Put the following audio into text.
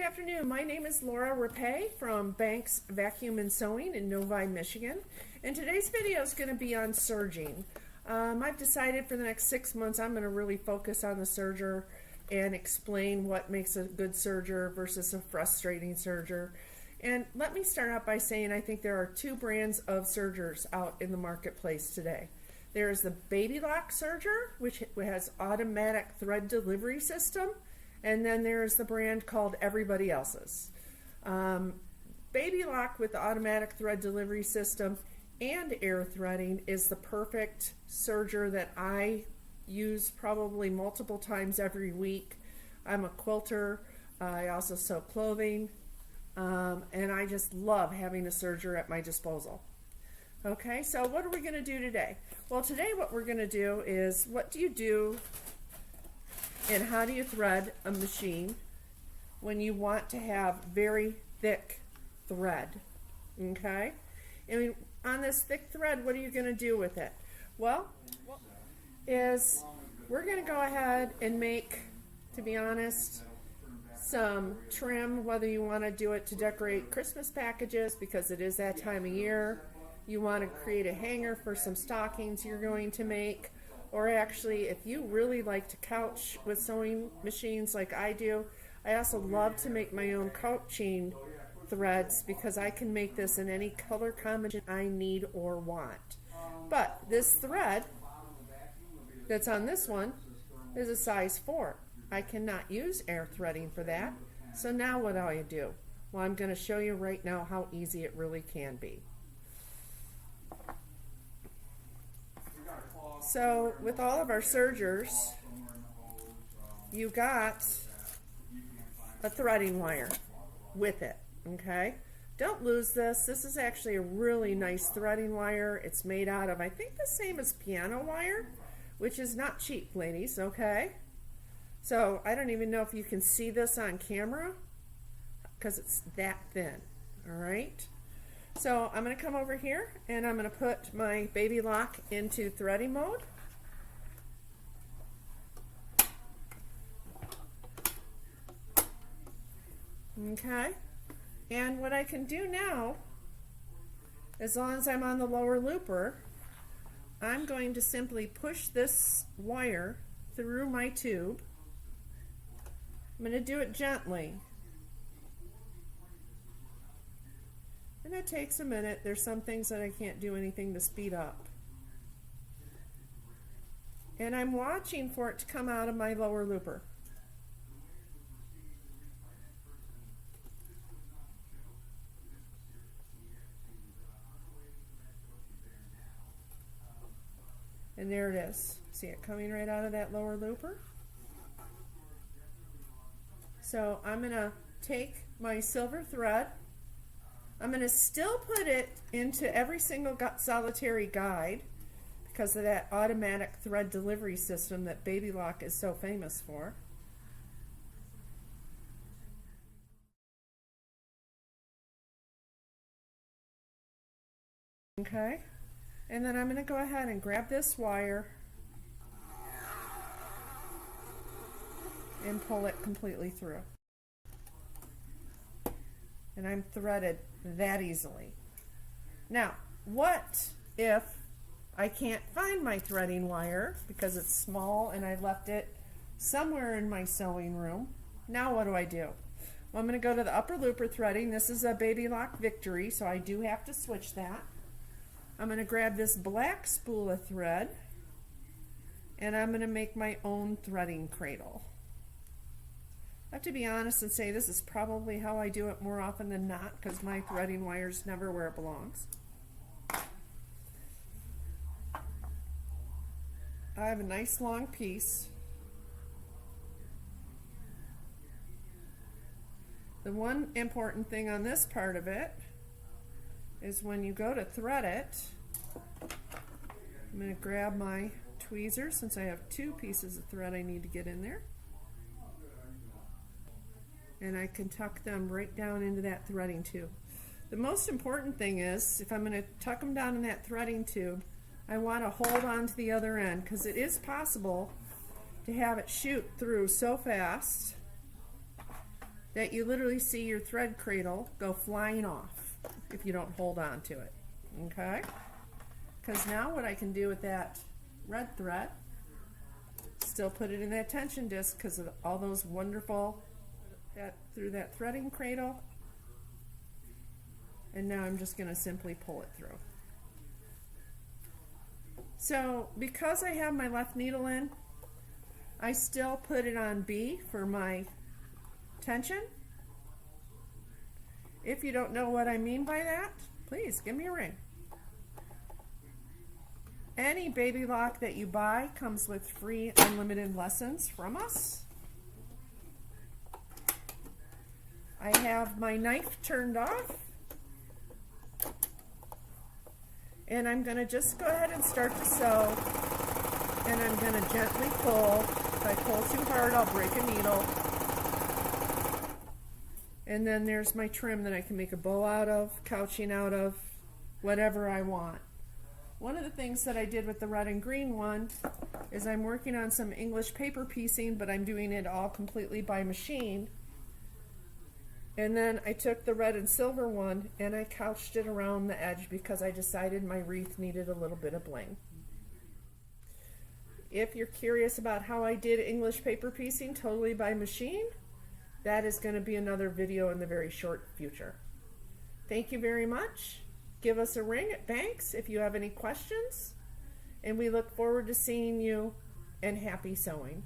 afternoon. My name is Laura Rapay from Banks Vacuum and Sewing in Novi, Michigan. And today's video is going to be on serging. I've decided for the next 6 months I'm going to really focus on the serger and explain what makes a good serger versus a frustrating serger. And let me start out by saying I think there are two brands of sergers out in the marketplace today. There is the Baby Lock serger, which has automatic thread delivery system. And then there's the brand called Everybody Else's. Baby Lock with the automatic thread delivery system and air threading is the perfect serger that I use probably multiple times every week. I'm a quilter. I also sew clothing. And I just love having a serger at my disposal. Okay, so what are we going to do today? Well, today what we're going to do is, what do you do and how do you thread a machine when you want to have very thick thread? Okay, and on this thick thread, what are you going to do with it? Well, we're going to go ahead and make, to be honest, some trim, whether you want to do it to decorate Christmas packages because it is that time of year. You want to create a hanger for some stockings you're going to make. Or actually, if you really like to couch with sewing machines like I do, I also love to make my own couching threads because I can make this in any color combination I need or want. But this thread that's on this one is a size 4. I cannot use air threading for that. So now what do I do? Well, I'm going to show you right now how easy it really can be. So with all of our sergers, you got a threading wire with it, okay? Don't lose this. This is actually a really nice threading wire. It's made out of, I think, the same as piano wire, which is not cheap, ladies, okay? So I don't even know if you can see this on camera because it's that thin, all right? So I'm going to come over here and I'm going to put my Baby Lock into threading mode. Okay, and what I can do now, as long as I'm on the lower looper, I'm going to simply push this wire through my tube. I'm going to do it gently. And it takes a minute. There's some things that I can't do anything to speed up. And I'm watching for it to come out of my lower looper. And there it is. See it coming right out of that lower looper? So I'm going to take my silver thread. I'm going to still put it into every single solitary guide because of that automatic thread delivery system that Baby Lock is so famous for. Okay, and then I'm going to go ahead and grab this wire and pull it completely through. And I'm threaded that easily. Now, what if I can't find my threading wire because it's small and I left it somewhere in my sewing room? Now what do I do? Well, I'm going to go to the upper looper threading. This is a Baby Lock Victory, so I do have to switch that. I'm going to grab this black spool of thread and I'm going to make my own threading cradle. I have to be honest and say this is probably how I do it more often than not because my threading wire's never where it belongs. I have a nice long piece. The one important thing on this part of it is when you go to thread it, I'm going to grab my tweezers since I have 2 pieces of thread I need to get in there. And I can tuck them right down into that threading tube. The most important thing is, if I'm going to tuck them down in that threading tube, I want to hold on to the other end because it is possible to have it shoot through so fast that you literally see your thread cradle go flying off if you don't hold on to it, okay? Because now what I can do with that red thread, still put it in that tension disc because of all those wonderful, through that threading cradle, and now I'm just going to simply pull it through. So because I have my left needle in, I still put it on B for my tension. If you don't know what I mean by that, please give me a ring. Any baby lock that you buy comes with free unlimited lessons from us. I have my knife turned off, and I'm going to just go ahead and start to sew, and I'm going to gently pull. If I pull too hard, I'll break a needle. And then there's my trim that I can make a bow out of, couching out of, whatever I want. One of the things that I did with the red and green one is I'm working on some English paper piecing, but I'm doing it all completely by machine. And then I took the red and silver one and I couched it around the edge because I decided my wreath needed a little bit of bling. If you're curious about how I did English paper piecing totally by machine, that is going to be another video in the very short future. Thank you very much. Give us a ring at Banks if you have any questions, and we look forward to seeing you, and happy sewing.